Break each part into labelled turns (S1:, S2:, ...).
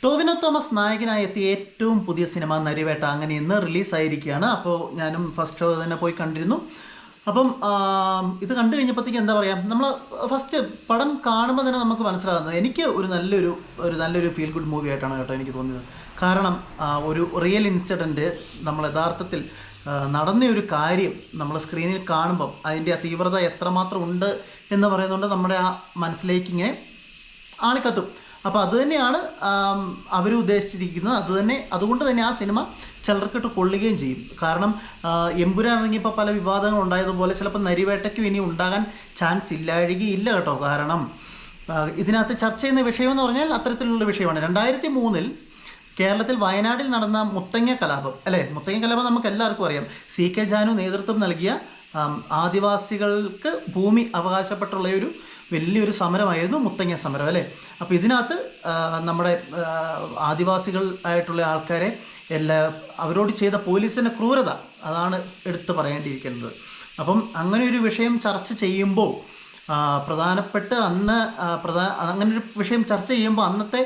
S1: ടോവിനോ തോമസ് നായകനായി എത്തിയ ഏറ്റവും പുതിയ സിനിമ നരിവേട്ട അങ്ങനെ ഇന്ന് റിലീസായിരിക്കുകയാണ്. അപ്പോൾ ഞാനും ഫസ്റ്റ് ഷോ തന്നെ പോയി കണ്ടിരുന്നു. അപ്പം ഇത് കണ്ടു കഴിഞ്ഞപ്പോഴത്തേക്ക് എന്താ പറയുക, നമ്മൾ ഫസ്റ്റ് പടം കാണുമ്പോൾ തന്നെ നമുക്ക് മനസ്സിലാകുന്നത് എനിക്ക് നല്ലൊരു ഫീൽ ഗുഡ് മൂവി ആയിട്ടാണ് കേട്ടോ എനിക്ക് തോന്നിയത്. കാരണം ഒരു റിയൽ ഇൻസിഡൻറ്റ് നമ്മൾ യഥാർത്ഥത്തിൽ നടന്ന ഒരു കാര്യം നമ്മൾ സ്ക്രീനിൽ കാണുമ്പം അതിൻ്റെ ആ തീവ്രത എത്രമാത്രം ഉണ്ട് എന്ന് പറയുന്നുണ്ട് നമ്മുടെ ആ മനസ്സിലേക്ക് ഇങ്ങനെ ആളിക്കത്തും. അപ്പോൾ അതുതന്നെയാണ് അവർ ഉദ്ദേശിച്ചിരിക്കുന്നത്. അതുകൊണ്ട് തന്നെ ആ സിനിമ ചിലർക്കിട്ട് കൊള്ളുകയും ചെയ്യും. കാരണം എമ്പുരാൻ ഇറങ്ങിയപ്പോൾ പല വിവാദങ്ങൾ ഉണ്ടായതുപോലെ ചിലപ്പോൾ നരിവേട്ടയ്ക്കും ഇനി ഉണ്ടാകാൻ ചാൻസ് ഇല്ല കേട്ടോ. കാരണം ഇതിനകത്ത് ചർച്ച ചെയ്യുന്ന വിഷയമെന്ന് പറഞ്ഞാൽ അത്തരത്തിലുള്ള വിഷയമാണ്. 2003 കേരളത്തിൽ വയനാട്ടിൽ നടന്ന മുത്തങ്ങ കലാപം അല്ലേ? മുത്തങ്ങ കലാപം നമുക്ക് എല്ലാവർക്കും അറിയാം. CK ജാനു നേതൃത്വം നൽകിയ ആദിവാസികൾക്ക് ഭൂമി അവകാശപ്പെട്ടുള്ള വലിയൊരു സമരമായിരുന്നു മുത്തങ്ങ സമരം അല്ലേ? അപ്പോൾ ഇതിനകത്ത് നമ്മുടെ ആദിവാസികൾ ആയിട്ടുള്ള ആൾക്കാരെ അവരോട് ചെയ്ത പോലീസിൻ്റെ ക്രൂരത അതാണ് എടുത്തു പറയേണ്ടിയിരിക്കുന്നത്. അപ്പം അങ്ങനെ ഒരു വിഷയം ചർച്ച ചെയ്യുമ്പോൾ അങ്ങനൊരു വിഷയം ചർച്ച ചെയ്യുമ്പോൾ അന്നത്തെ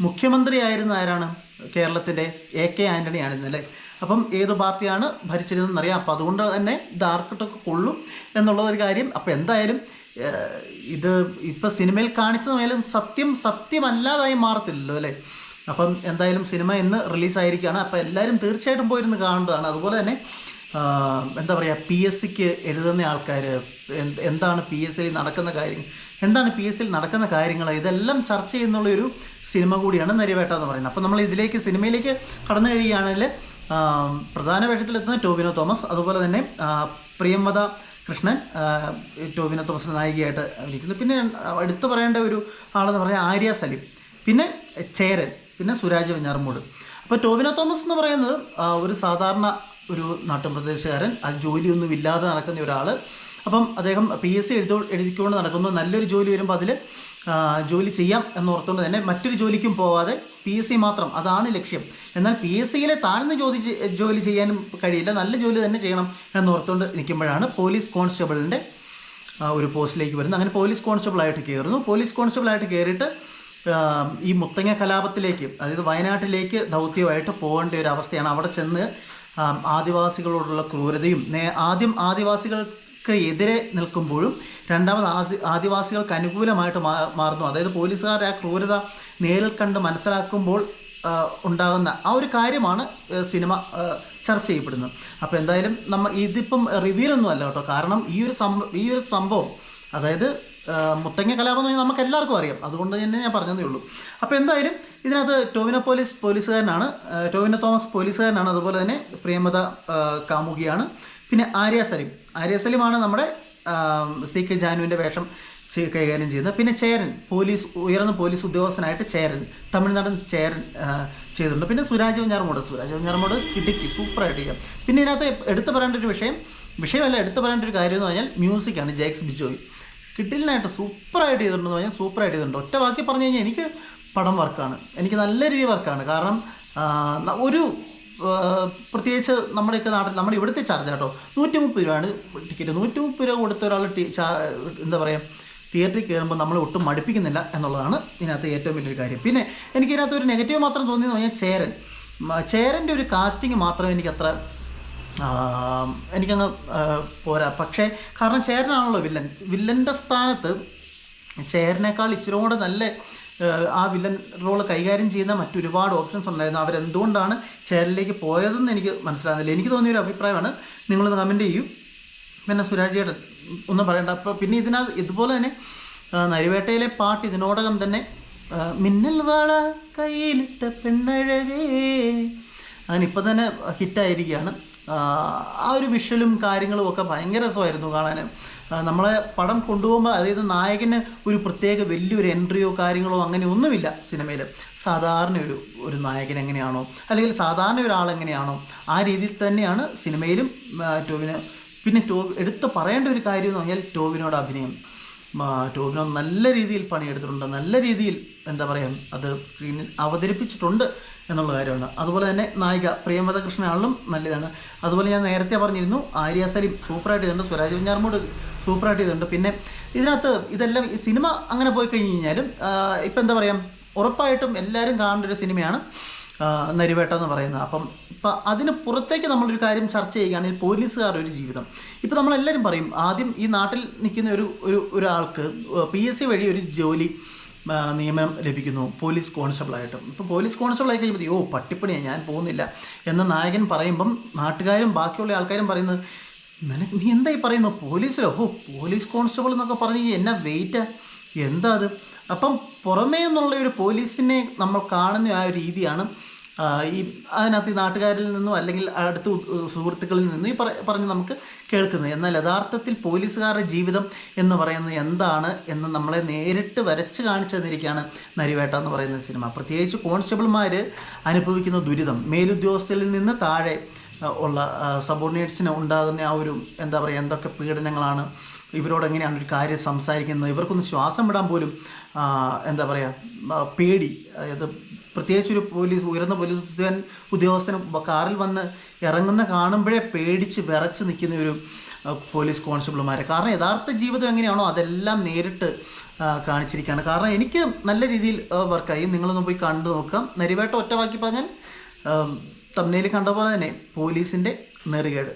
S1: മുഖ്യമന്ത്രിയായിരുന്ന ആരാണ്? കേരളത്തിൻ്റെ AK ആൻ്റണി ആയിരുന്നല്ലേ? അപ്പം ഏത് പാർട്ടിയാണ് ഭരിച്ചിരുന്നതെന്നറിയാം. അപ്പോൾ അതുകൊണ്ട് തന്നെ ഇത് ആർക്കിട്ടൊക്കെ കൊള്ളും എന്നുള്ളൊരു കാര്യം. അപ്പോൾ എന്തായാലും ഇത് ഇപ്പോൾ സിനിമയിൽ കാണിച്ചതായാലും സത്യമല്ലാതായി മാറത്തില്ലല്ലോ അല്ലേ? അപ്പം എന്തായാലും സിനിമ ഇന്ന് റിലീസായിരിക്കുകയാണ്. അപ്പോൾ എല്ലാവരും തീർച്ചയായിട്ടും പോയിരുന്ന് കാണേണ്ടതാണ്. അതുപോലെ തന്നെ എന്താ പറയുക, PSCക്ക് എഴുതുന്ന ആൾക്കാർ എന്താണ് PSCയിൽ നടക്കുന്ന കാര്യങ്ങൾ ഇതെല്ലാം ചർച്ച ചെയ്യുന്നുള്ളൊരു സിനിമ കൂടിയാണ് നരിവേട്ട എന്ന് പറയുന്നത്. അപ്പോൾ നമ്മൾ സിനിമയിലേക്ക് കടന്നു കഴിയുകയാണെങ്കിൽ പ്രധാന വേഷത്തിലെത്തുന്ന ടോവിനോ തോമസ്, അതുപോലെ തന്നെ പ്രിയംവദ കൃഷ്ണൻ ടോവിനോ തോമസിൻ്റെ നായികയായിട്ട് അഭിനയിക്കുന്നു. പിന്നെ എടുത്തു പറയേണ്ട ഒരു ആളെന്ന് പറഞ്ഞാൽ ആര്യ സലീം, പിന്നെ ചേരൻ, പിന്നെ സുരാജ് വെഞ്ഞാറമൂട്. അപ്പോൾ ടോവിനോ തോമസ് എന്ന് പറയുന്നത് ഒരു സാധാരണ ഒരു നാട്ടുപ്രദേശുകാരൻ, ജോലിയൊന്നും ഇല്ലാതെ നടക്കുന്ന ഒരാൾ. അപ്പം അദ്ദേഹം PSC എഴുതിക്കൊണ്ട് നടക്കുന്നു. നല്ലൊരു ജോലി വരുമ്പോൾ അതിൽ ജോലി ചെയ്യാം എന്നോർത്തുകൊണ്ട് തന്നെ മറ്റൊരു ജോലിക്കും പോവാതെ PSC മാത്രം, അതാണ് ലക്ഷ്യം. എന്നാൽ PSCയിലെ താഴ്ന്ന ജോലി ചെയ്യാനും കഴിയില്ല, നല്ല ജോലി തന്നെ ചെയ്യണം എന്നോർത്തുകൊണ്ട് നിൽക്കുമ്പോഴാണ് പോലീസ് കോൺസ്റ്റബിളിൻ്റെ ഒരു പോസ്റ്റിലേക്ക് വരുന്നത്. അങ്ങനെ പോലീസ് കോൺസ്റ്റബിളായിട്ട് കയറുന്നു. പോലീസ് കോൺസ്റ്റബിളായിട്ട് കയറിയിട്ട് ഈ മുത്തങ്ങ കലാപത്തിലേക്ക്, അതായത് വയനാട്ടിലേക്ക് ദൗത്യമായിട്ട് പോകേണ്ട ഒരു അവസ്ഥയാണ്. അവിടെ ചെന്ന് ആദിവാസികളോടുള്ള ക്രൂരതയും ആദ്യം ആദിവാസികൾക്ക് എതിരെ നിൽക്കുമ്പോഴും രണ്ടാമത് ആദിവാസികൾക്ക് അനുകൂലമായിട്ട് മാറുന്നു. അതായത് പോലീസുകാർ ആ ക്രൂരത നേരിൽ കണ്ട് മനസ്സിലാക്കുമ്പോൾ ഉണ്ടാകുന്ന ആ ഒരു കാര്യമാണ് സിനിമ ചർച്ച ചെയ്യപ്പെടുന്നത്. അപ്പോൾ എന്തായാലും ഇതിപ്പം റിവ്യൂലൊന്നും അല്ല കേട്ടോ. കാരണം ഈ ഒരു സംഭവം, അതായത് മുത്തങ്ങ കലാപം എന്ന് പറഞ്ഞാൽ നമുക്ക് എല്ലാവർക്കും അറിയാം. അതുകൊണ്ട് തന്നെ ഞാൻ പറഞ്ഞതേ ഉള്ളൂ. അപ്പോൾ എന്തായാലും ഇതിനകത്ത് ടോവിനോ തോമസ് പോലീസുകാരനാണ്. അതുപോലെ തന്നെ പ്രിയമത കാമുകിയാണ്. പിന്നെ ആര്യ സലീമാണ് നമ്മുടെ CK ജാനുവിൻ്റെ വേഷം കൈകാര്യം ചെയ്യുന്നത്. പിന്നെ ചേരൻ, ഉയർന്ന പോലീസ് ഉദ്യോഗസ്ഥനായിട്ട് തമിഴ്നാടൻ ചേരൻ ചെയ്തിട്ടുണ്ട്. പിന്നെ സുരാജ് വെഞ്ഞാറമൂട് കിടുക്കി സൂപ്പറായിട്ട് ചെയ്യാം. പിന്നെ ഇതിനകത്ത് എടുത്തു പറയേണ്ട ഒരു വിഷയമല്ല, എടുത്തു പറയേണ്ട ഒരു കാര്യം എന്ന് പറഞ്ഞാൽ മ്യൂസിക്കാണ്. ജാക്സ് ബിജോയ് കിട്ടിലിനായിട്ട് സൂപ്പറായിട്ട് ചെയ്തിട്ടുണ്ട്. ഒറ്റ വാക്കി പറഞ്ഞു കഴിഞ്ഞാൽ എനിക്ക് പടം വർക്കാണ്, എനിക്ക് നല്ല രീതിയിൽ വർക്കാണ്. കാരണം ഒരു പ്രത്യേകിച്ച് നമ്മുടെയൊക്കെ നാട്ടിൽ നമ്മുടെ ഇവിടുത്തെ ചാർജ് കേട്ടോ 130 രൂപയാണ് ടിക്കറ്റ്. 130 രൂപ കൊടുത്ത ഒരാൾ എന്താ പറയുക, തിയേറ്ററിൽ കയറുമ്പോൾ നമ്മൾ ഒട്ടും മടുപ്പിക്കുന്നില്ല എന്നുള്ളതാണ് ഇതിനകത്ത് ഏറ്റവും വലിയൊരു കാര്യം. പിന്നെ എനിക്കിതിനകത്ത് ഒരു നെഗറ്റീവ് മാത്രം തോന്നിയെന്ന് പറഞ്ഞാൽ ചേരൻ്റെ ഒരു കാസ്റ്റിംഗ് മാത്രം എനിക്കങ്ങ് പോരാ. പക്ഷേ കാരണം ചേരനാണല്ലോ വില്ലൻ്റെ സ്ഥാനത്ത് ചേരനേക്കാൾ ഇച്ചിരി കൂടെ നല്ല ആ വില്ലൻ റോള് കൈകാര്യം ചെയ്യുന്ന മറ്റൊരുപാട് ഓപ്ഷൻസ് ഉണ്ടായിരുന്നു. അവരെന്തുകൊണ്ടാണ് ചേരനിലേക്ക് പോയതെന്ന് എനിക്ക് മനസ്സിലാകുന്നില്ല. എനിക്ക് തോന്നിയൊരു അഭിപ്രായമാണ്, നിങ്ങളൊന്ന് കമൻറ്റ് ചെയ്യൂ. പിന്നെ സുരാജ് ചേട്ടൻ ഒന്നും പറയണ്ട. അപ്പോൾ പിന്നെ ഇതുപോലെ തന്നെ നരിവേട്ടയിലെ പാട്ട് ഇതിനോടകം തന്നെ മിന്നൽ വാള കയ്യിലിട്ട പെണ്ണഴകേ അങ്ങനെ ഇപ്പം തന്നെ ഹിറ്റായിരിക്കുകയാണ്. ആ ഒരു വിഷ്വലും കാര്യങ്ങളും ഒക്കെ ഭയങ്കര രസമായിരുന്നു കാണാൻ. നമ്മളെ പടം കൊണ്ടുപോകുമ്പോൾ, അതായത് നായകന് ഒരു പ്രത്യേക വലിയൊരു എൻട്രിയോ കാര്യങ്ങളോ അങ്ങനെ ഒന്നുമില്ല സിനിമയിൽ. സാധാരണ ഒരു നായകൻ എങ്ങനെയാണോ, അല്ലെങ്കിൽ സാധാരണ ഒരാളെങ്ങനെയാണോ ആ രീതിയിൽ തന്നെയാണ് സിനിമയിലും ടോവിനോ. പിന്നെ എടുത്ത് പറയേണ്ട ഒരു കാര്യം എന്ന് പറഞ്ഞാൽ ടോവിനോയുടെ അഭിനയം. ടോവിനോ നല്ല രീതിയിൽ പണിയെടുത്തിട്ടുണ്ട്, നല്ല രീതിയിൽ എന്താ പറയുക അത് സ്ക്രീനിൽ അവതരിപ്പിച്ചിട്ടുണ്ട് എന്നുള്ള കാര്യമാണ്. അതുപോലെ തന്നെ നായിക പ്രിയമവദ കൃഷ്ണനാണെങ്കിലും നല്ലതാണ്. അതുപോലെ ഞാൻ നേരത്തെ പറഞ്ഞിരുന്നു ആര്യ സലീം സൂപ്പറായിട്ട് ചെയ്തിട്ടുണ്ട്, സുരാജ് വെഞ്ഞാറമൂട് സൂപ്പറായിട്ട് ചെയ്തിട്ടുണ്ട്. പിന്നെ ഇതിനകത്ത് ഇതെല്ലാം ഈ സിനിമ അങ്ങനെ പോയി കഴിഞ്ഞ് കഴിഞ്ഞാലും ഇപ്പം എന്താ പറയുക, ഉറപ്പായിട്ടും എല്ലാവരും കാണേണ്ട ഒരു സിനിമയാണ് നരിവേട്ട എന്ന് പറയുന്നത്. അപ്പം ഇപ്പം അതിന് പുറത്തേക്ക് നമ്മളൊരു കാര്യം ചർച്ച ചെയ്യുകയാണെങ്കിൽ പോലീസുകാരുടെ ഒരു ജീവിതം. ഇപ്പം നമ്മളെല്ലാവരും പറയും ആദ്യം ഈ നാട്ടിൽ നിൽക്കുന്ന ഒരാൾക്ക് PSC വഴി ഒരു ജോലി നിയമനം ലഭിക്കുന്നു പോലീസ് കോൺസ്റ്റബിളായിട്ടും. ഇപ്പോൾ പോലീസ് കോൺസ്റ്റബിൾ ആയി കഴിയുമ്പോൾ പട്ടിപ്പണിയാണ്, ഞാൻ പോകുന്നില്ല എന്ന് നായകൻ പറയുമ്പം നാട്ടുകാരും ബാക്കിയുള്ള ആൾക്കാരും പറയുന്നത്, നീ എന്തായി പറയുന്നത്, പോലീസിലോ, പോലീസ് കോൺസ്റ്റബിൾ എന്നൊക്കെ പറഞ്ഞ് എന്നാ വെയിറ്റാ, എന്താ അത്. അപ്പം പുറമേ നിന്നുള്ള ഒരു പോലീസിനെ നമ്മൾ കാണുന്ന ആ ഒരു രീതിയാണ് ഈ അതിനകത്ത് ഈ നാട്ടുകാരിൽ നിന്നും അല്ലെങ്കിൽ അടുത്ത സുഹൃത്തുക്കളിൽ നിന്നും ഈ പറഞ്ഞ് നമുക്ക് കേൾക്കുന്നത്. എന്നാൽ യഥാർത്ഥത്തിൽ പോലീസുകാരുടെ ജീവിതം എന്ന് പറയുന്നത് എന്താണ് എന്ന് നമ്മളെ നേരിട്ട് വരച്ച് കാണിച്ചു തന്നിരിക്കുകയാണ് നരിവേട്ട എന്ന് പറയുന്ന സിനിമ. പ്രത്യേകിച്ച് കോൺസ്റ്റബിൾമാർ അനുഭവിക്കുന്ന ദുരിതം, മേലുദ്യോഗസ്ഥരിൽ നിന്ന് താഴെ ഉള്ള സബോർഡിനേറ്റ്സിന് ഉണ്ടാകുന്ന ആ ഒരു എന്താ പറയുക, എന്തൊക്കെ പീഡനങ്ങളാണ്, ഇവരോട് എങ്ങനെയാണ് ഒരു കാര്യം സംസാരിക്കുന്നത്, ഇവർക്കൊന്ന് ശ്വാസം വിടാൻ പോലും എന്താ പറയുക പേടി. അതായത് പ്രത്യേകിച്ചൊരു ഉയർന്ന പോലീസ് ഉദ്യോഗസ്ഥന് കാറിൽ വന്ന് ഇറങ്ങുന്ന കാണുമ്പോഴേ പേടിച്ച് വിറച്ച് നിൽക്കുന്ന ഒരു പോലീസ് കോൺസ്റ്റബിൾമാരെ. കാരണം യഥാർത്ഥ ജീവിതം എങ്ങനെയാണോ അതെല്ലാം നേരിട്ട് കാണിച്ചിരിക്കുകയാണ്. കാരണം എനിക്ക് നല്ല രീതിയിൽ വർക്കായി. നിങ്ങളൊന്ന് പോയി കണ്ടു നോക്കാം. നരിവേട്ട ഒറ്റ വാക്കി പറഞ്ഞാൽ തമ്മിൽ കണ്ട പോലെ തന്നെ പോലീസിൻ്റെ നെറുകേട്.